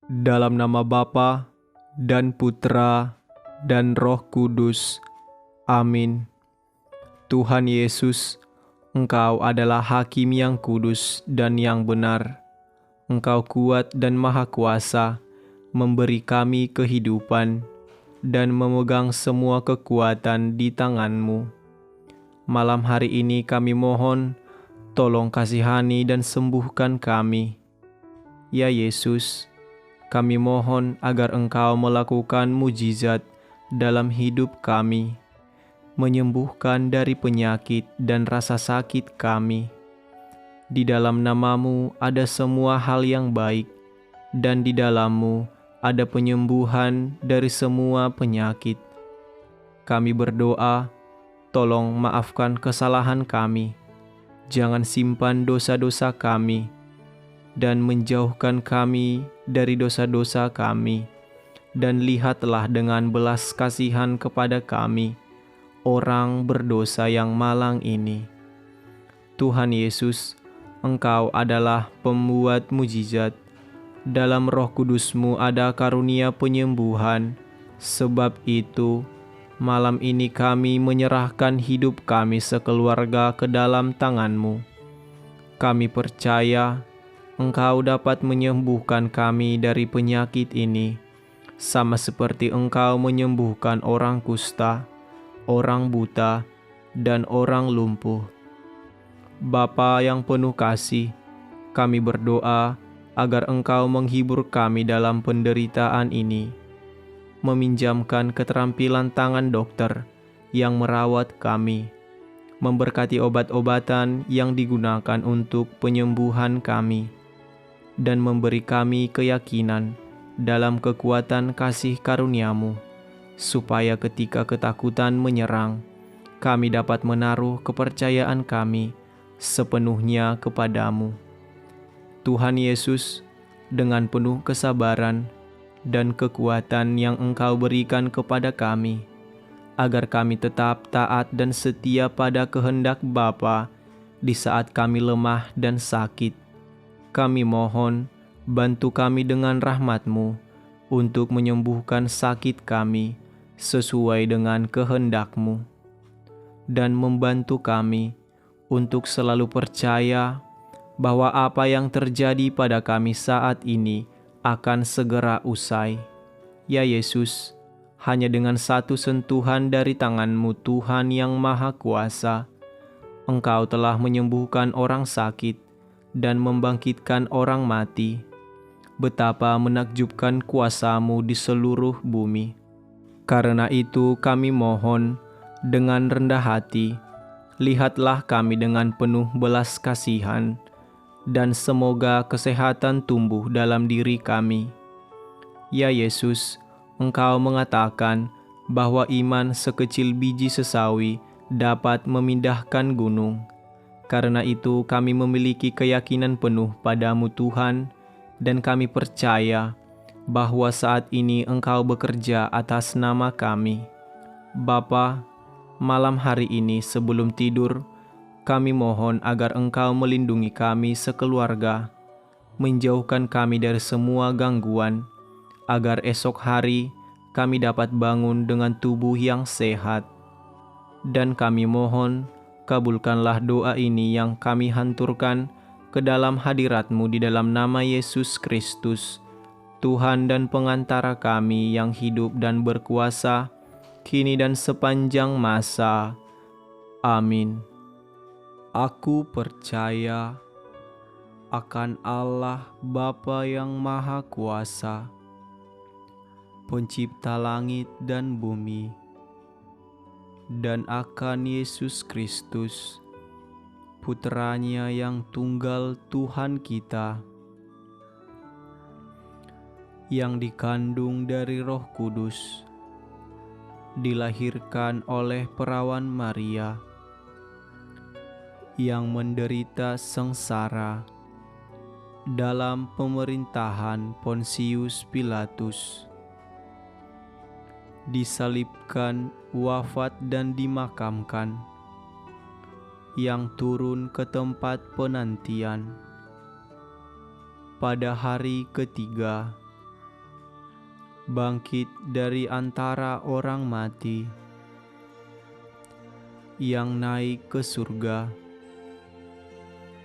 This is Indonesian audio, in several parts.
Dalam nama Bapa dan Putra dan Roh Kudus. Amin. Tuhan Yesus, Engkau adalah Hakim yang kudus dan yang benar. Engkau kuat dan maha kuasa, memberi kami kehidupan dan memegang semua kekuatan di tangan-Mu. Malam hari ini kami mohon, tolong kasihani dan sembuhkan kami. Ya Yesus, kami mohon agar Engkau melakukan mujizat dalam hidup kami, menyembuhkan dari penyakit dan rasa sakit kami. Di dalam nama-Mu ada semua hal yang baik, dan di dalam-Mu ada penyembuhan dari semua penyakit. Kami berdoa, tolong maafkan kesalahan kami, jangan simpan dosa-dosa kami, dan menjauhkan kami dari dosa-dosa kami, dan lihatlah dengan belas kasihan kepada kami, orang berdosa yang malang ini. Tuhan Yesus, Engkau adalah pembuat mujizat. Dalam Roh Kudus-Mu ada karunia penyembuhan. Sebab itu, malam ini kami menyerahkan hidup kami sekeluarga ke dalam tangan-Mu. Kami percaya Engkau dapat menyembuhkan kami dari penyakit ini, sama seperti Engkau menyembuhkan orang kusta, orang buta, dan orang lumpuh. Bapa yang penuh kasih, kami berdoa agar Engkau menghibur kami dalam penderitaan ini, meminjamkan keterampilan tangan dokter yang merawat kami, memberkati obat-obatan yang digunakan untuk penyembuhan kami, dan memberi kami keyakinan dalam kekuatan kasih karunia-Mu, supaya ketika ketakutan menyerang, kami dapat menaruh kepercayaan kami sepenuhnya kepada-Mu. Tuhan Yesus, dengan penuh kesabaran dan kekuatan yang Engkau berikan kepada kami, agar kami tetap taat dan setia pada kehendak Bapa di saat kami lemah dan sakit. Kami mohon, bantu kami dengan rahmat-Mu untuk menyembuhkan sakit kami sesuai dengan kehendak-Mu, dan membantu kami untuk selalu percaya bahwa apa yang terjadi pada kami saat ini akan segera usai. Ya Yesus, hanya dengan satu sentuhan dari tangan-Mu Tuhan yang Maha Kuasa, Engkau telah menyembuhkan orang sakit dan membangkitkan orang mati. Betapa menakjubkan kuasa-Mu di seluruh bumi. Karena itu kami mohon dengan rendah hati, lihatlah kami dengan penuh belas kasihan, dan semoga kesehatan tumbuh dalam diri kami. Ya Yesus, Engkau mengatakan bahwa iman sekecil biji sesawi dapat memindahkan gunung. Karena itu kami memiliki keyakinan penuh pada-Mu Tuhan, dan kami percaya bahwa saat ini Engkau bekerja atas nama kami. Bapa, malam hari ini sebelum tidur, kami mohon agar Engkau melindungi kami sekeluarga, menjauhkan kami dari semua gangguan, agar esok hari kami dapat bangun dengan tubuh yang sehat. Dan kami mohon, kabulkanlah doa ini yang kami hanturkan ke dalam hadirat-Mu di dalam nama Yesus Kristus, Tuhan dan pengantara kami yang hidup dan berkuasa, kini dan sepanjang masa. Amin. Aku percaya akan Allah Bapa yang Maha Kuasa, Pencipta langit dan bumi, dan akan Yesus Kristus, Putranya yang tunggal Tuhan kita, yang dikandung dari Roh Kudus, dilahirkan oleh perawan Maria, yang menderita sengsara dalam pemerintahan Pontius Pilatus, disalibkan, wafat dan dimakamkan, yang turun ke tempat penantian. Pada hari ketiga, bangkit dari antara orang mati, yang naik ke surga,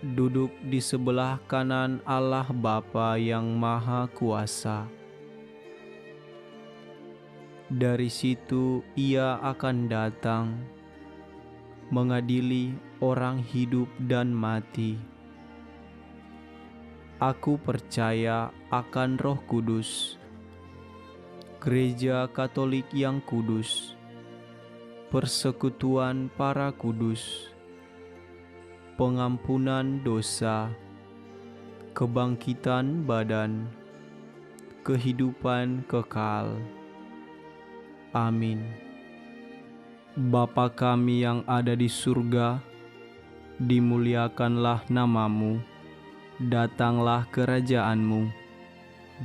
duduk di sebelah kanan Allah Bapa yang Maha Kuasa. Dari situ Ia akan datang, mengadili orang hidup dan mati. Aku percaya akan Roh Kudus, Gereja Katolik yang kudus, persekutuan para kudus, pengampunan dosa, kebangkitan badan, kehidupan kekal. Amin. Bapa kami yang ada di surga, dimuliakanlah nama-Mu, datanglah kerajaan-Mu,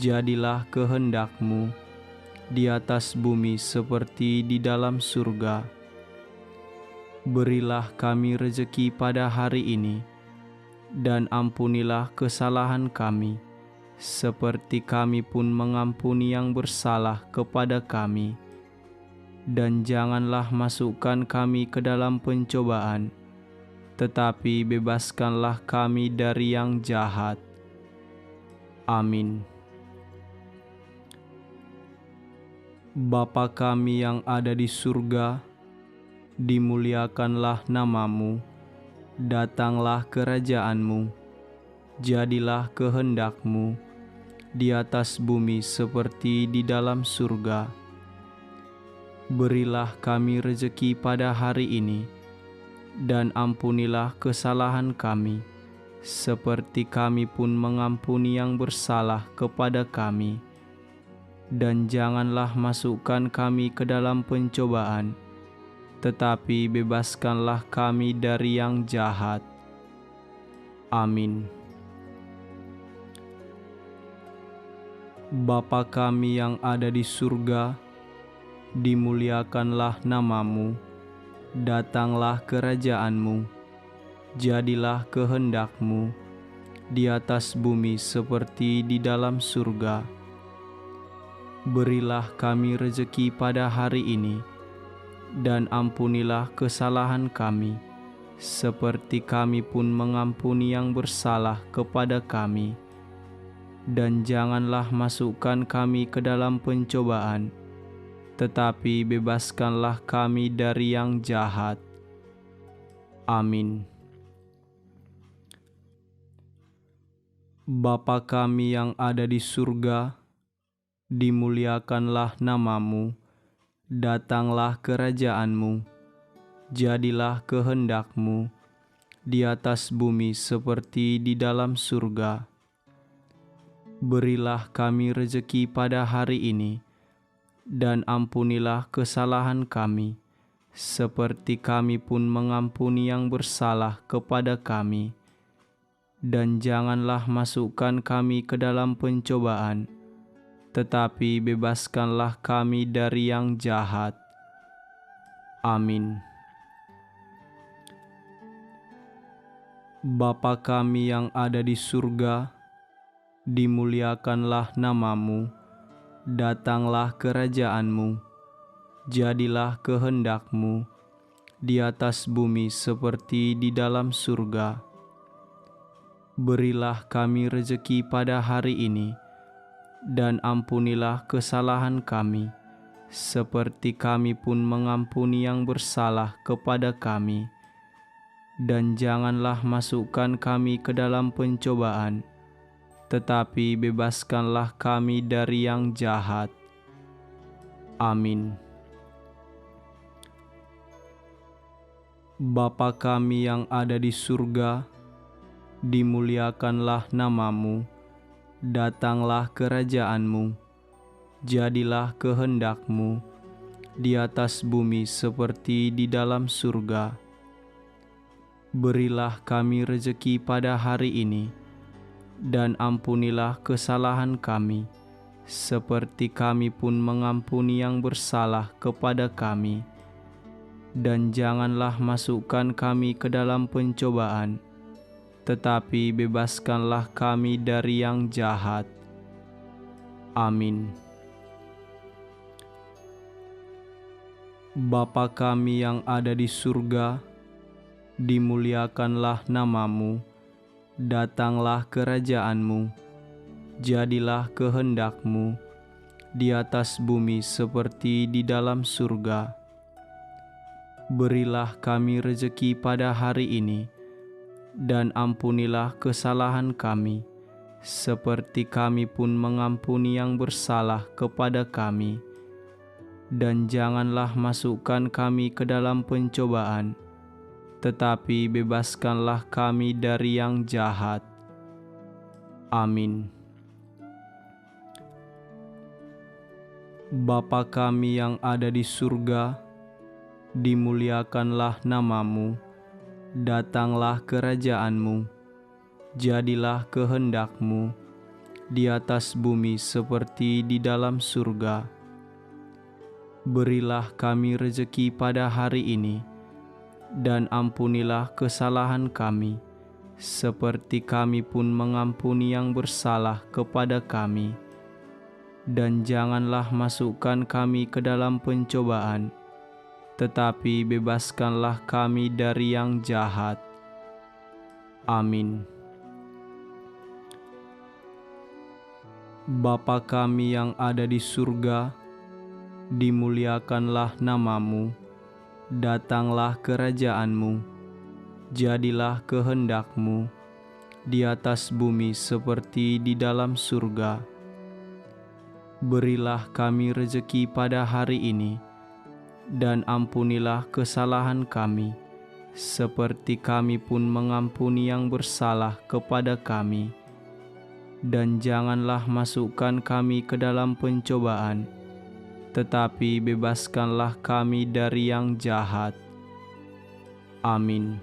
jadilah kehendak-Mu di atas bumi seperti di dalam surga. Berilah kami rezeki pada hari ini, dan ampunilah kesalahan kami, seperti kami pun mengampuni yang bersalah kepada kami. Dan janganlah masukkan kami ke dalam pencobaan, tetapi bebaskanlah kami dari yang jahat. Amin. Bapa kami yang ada di surga, dimuliakanlah nama-Mu, datanglah kerajaan-Mu, jadilah kehendak-Mu di atas bumi seperti di dalam surga. Berilah kami rezeki pada hari ini, dan ampunilah kesalahan kami, seperti kami pun mengampuni yang bersalah kepada kami. Dan janganlah masukkan kami ke dalam pencobaan, tetapi bebaskanlah kami dari yang jahat. Amin. Bapa kami yang ada di surga, dimuliakanlah nama-Mu, datanglah kerajaan-Mu, jadilah kehendak-Mu di atas bumi seperti di dalam surga. Berilah kami rezeki pada hari ini, dan ampunilah kesalahan kami, seperti kami pun mengampuni yang bersalah kepada kami. Dan janganlah masukkan kami ke dalam pencobaan, tetapi bebaskanlah kami dari yang jahat. Amin. Bapa kami yang ada di surga, dimuliakanlah nama-Mu, datanglah kerajaan-Mu, jadilah kehendak-Mu di atas bumi seperti di dalam surga. Berilah kami rezeki pada hari ini, dan ampunilah kesalahan kami, seperti kami pun mengampuni yang bersalah kepada kami. Dan janganlah masukkan kami ke dalam pencobaan, tetapi bebaskanlah kami dari yang jahat. Amin. Bapa kami yang ada di surga, dimuliakanlah nama-Mu, datanglah kerajaan-Mu, jadilah kehendak-Mu di atas bumi seperti di dalam surga. Berilah kami rezeki pada hari ini, dan ampunilah kesalahan kami, seperti kami pun mengampuni yang bersalah kepada kami. Dan janganlah masukkan kami ke dalam pencobaan, tetapi bebaskanlah kami dari yang jahat. Amin. Bapa kami yang ada di surga, dimuliakanlah nama-Mu, datanglah kerajaan-Mu, jadilah kehendak-Mu di atas bumi seperti di dalam surga. Berilah kami rezeki pada hari ini, dan ampunilah kesalahan kami, seperti kami pun mengampuni yang bersalah kepada kami. Dan janganlah masukkan kami ke dalam pencobaan, tetapi bebaskanlah kami dari yang jahat. Amin. Bapa kami yang ada di surga, dimuliakanlah namamu, datanglah kerajaan-Mu, jadilah kehendak-Mu di atas bumi seperti di dalam surga. Berilah kami rezeki pada hari ini, dan ampunilah kesalahan kami, seperti kami pun mengampuni yang bersalah kepada kami. Dan janganlah masukkan kami ke dalam pencobaan, tetapi bebaskanlah kami dari yang jahat. Amin. Bapa kami yang ada di surga, dimuliakanlah namamu, datanglah kerajaan-Mu, jadilah kehendak-Mu di atas bumi seperti di dalam surga. Berilah kami rezeki pada hari ini, dan ampunilah kesalahan kami, seperti kami pun mengampuni yang bersalah kepada kami. Dan janganlah masukkan kami ke dalam pencobaan, tetapi bebaskanlah kami dari yang jahat. Amin. Bapa kami yang ada di surga, dimuliakanlah namamu, datanglah kerajaan-Mu, jadilah kehendak-Mu di atas bumi seperti di dalam surga. Berilah kami rezeki pada hari ini, dan ampunilah kesalahan kami, seperti kami pun mengampuni yang bersalah kepada kami. Dan janganlah masukkan kami ke dalam pencobaan, tetapi bebaskanlah kami dari yang jahat. Amin.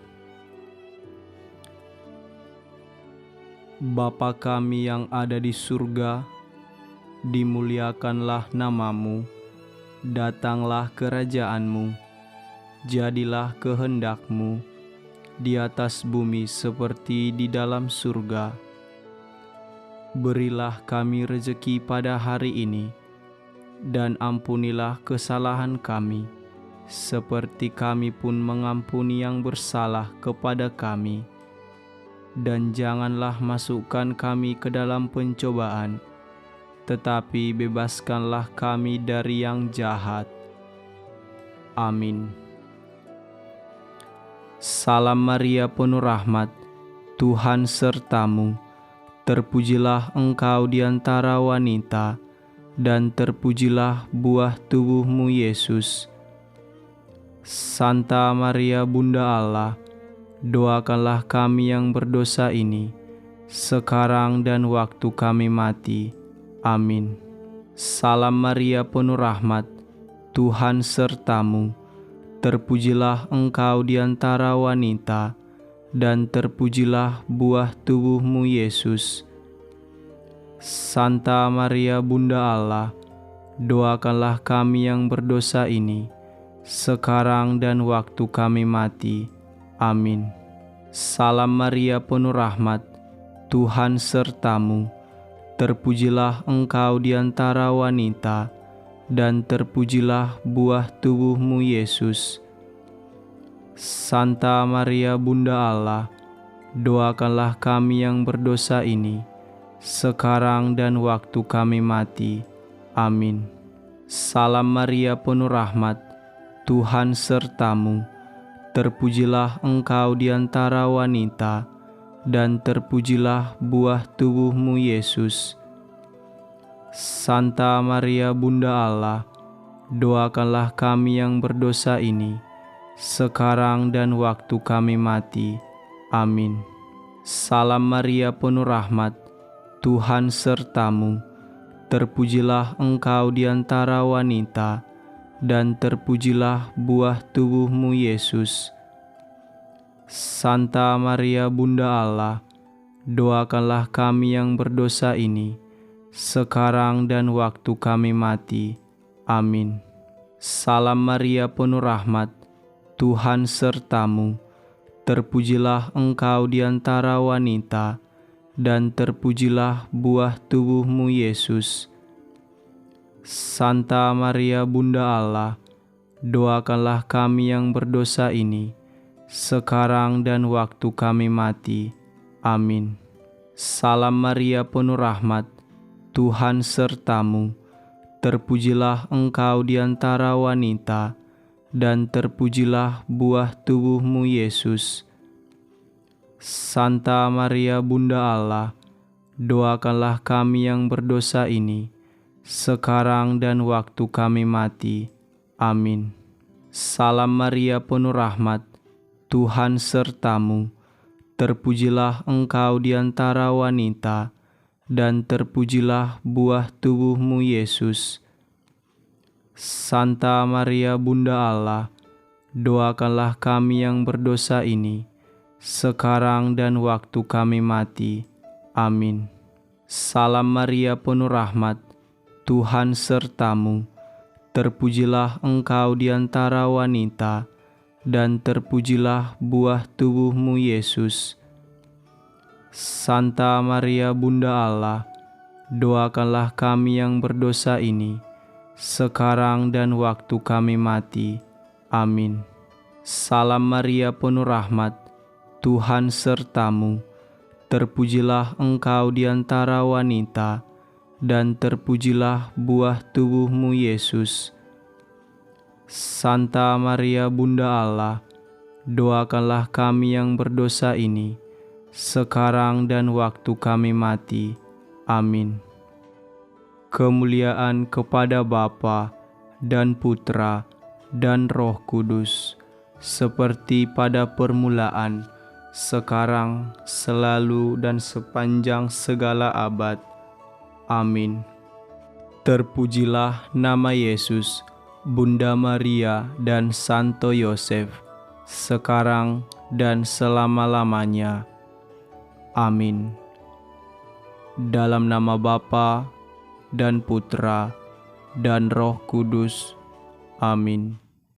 Bapa kami yang ada di surga, dimuliakanlah namamu, datanglah kerajaan-Mu, jadilah kehendak-Mu di atas bumi seperti di dalam surga. Berilah kami rezeki pada hari ini, dan ampunilah kesalahan kami, seperti kami pun mengampuni yang bersalah kepada kami. Dan janganlah masukkan kami ke dalam pencobaan, tetapi bebaskanlah kami dari yang jahat. Amin. Salam Maria, penuh rahmat, Tuhan sertamu. Terpujilah engkau di antara wanita, dan terpujilah buah tubuhmu Yesus. Santa Maria Bunda Allah, doakanlah kami yang berdosa ini, sekarang dan waktu kami mati. Amin. Salam Maria, penuh rahmat, Tuhan sertamu. Terpujilah engkau di antara wanita, dan terpujilah buah tubuhmu Yesus. Santa Maria Bunda Allah, doakanlah kami yang berdosa ini, sekarang dan waktu kami mati. Amin. Salam Maria, penuh rahmat, Tuhan sertamu. Terpujilah engkau di antara wanita, dan terpujilah buah tubuhmu Yesus. Santa Maria Bunda Allah, doakanlah kami yang berdosa ini, sekarang dan waktu kami mati. Amin. Salam Maria, penuh rahmat, Tuhan sertamu. Terpujilah engkau di antara wanita, dan terpujilah buah tubuhmu Yesus. Santa Maria Bunda Allah, doakanlah kami yang berdosa ini, sekarang dan waktu kami mati. Amin. Salam Maria, penuh rahmat, Tuhan sertamu. Terpujilah engkau di antara wanita, dan terpujilah buah tubuhmu Yesus. Santa Maria Bunda Allah, doakanlah kami yang berdosa ini, sekarang dan waktu kami mati. Amin. Salam Maria, penuh rahmat, Tuhan sertamu. Terpujilah engkau di antara wanita, dan terpujilah buah tubuhmu Yesus. Santa Maria Bunda Allah, doakanlah kami yang berdosa ini, sekarang dan waktu kami mati. Amin. Salam Maria, penuh rahmat, Tuhan sertamu. Terpujilah engkau di antara wanita, dan terpujilah buah tubuhmu, Yesus. Santa Maria, Bunda Allah, doakanlah kami yang berdosa ini, sekarang dan waktu kami mati. Amin. Salam Maria, penuh rahmat, Tuhan sertamu. Terpujilah engkau di antara wanita, dan terpujilah buah tubuhmu, Yesus. Santa Maria, Bunda Allah, doakanlah kami yang berdosa ini, sekarang dan waktu kami mati. Amin. Salam Maria, penuh rahmat, Tuhan sertamu. Terpujilah engkau di antara wanita, dan terpujilah buah tubuhmu, Yesus. Santa Maria, Bunda Allah, doakanlah kami yang berdosa ini, sekarang dan waktu kami mati. Amin. Salam Maria, penuh rahmat, Tuhan sertamu. Terpujilah engkau di antara wanita, dan terpujilah buah tubuhmu, Yesus. Santa Maria, Bunda Allah, doakanlah kami yang berdosa ini, sekarang dan waktu kami mati. Amin. Kemuliaan kepada Bapa dan Putra dan Roh Kudus, seperti pada permulaan, sekarang, selalu, dan sepanjang segala abad. Amin. Terpujilah nama Yesus, Bunda Maria dan Santo Yosef, sekarang dan selama-lamanya. Amin. Dalam nama Bapa dan Putra dan Roh Kudus. Amin.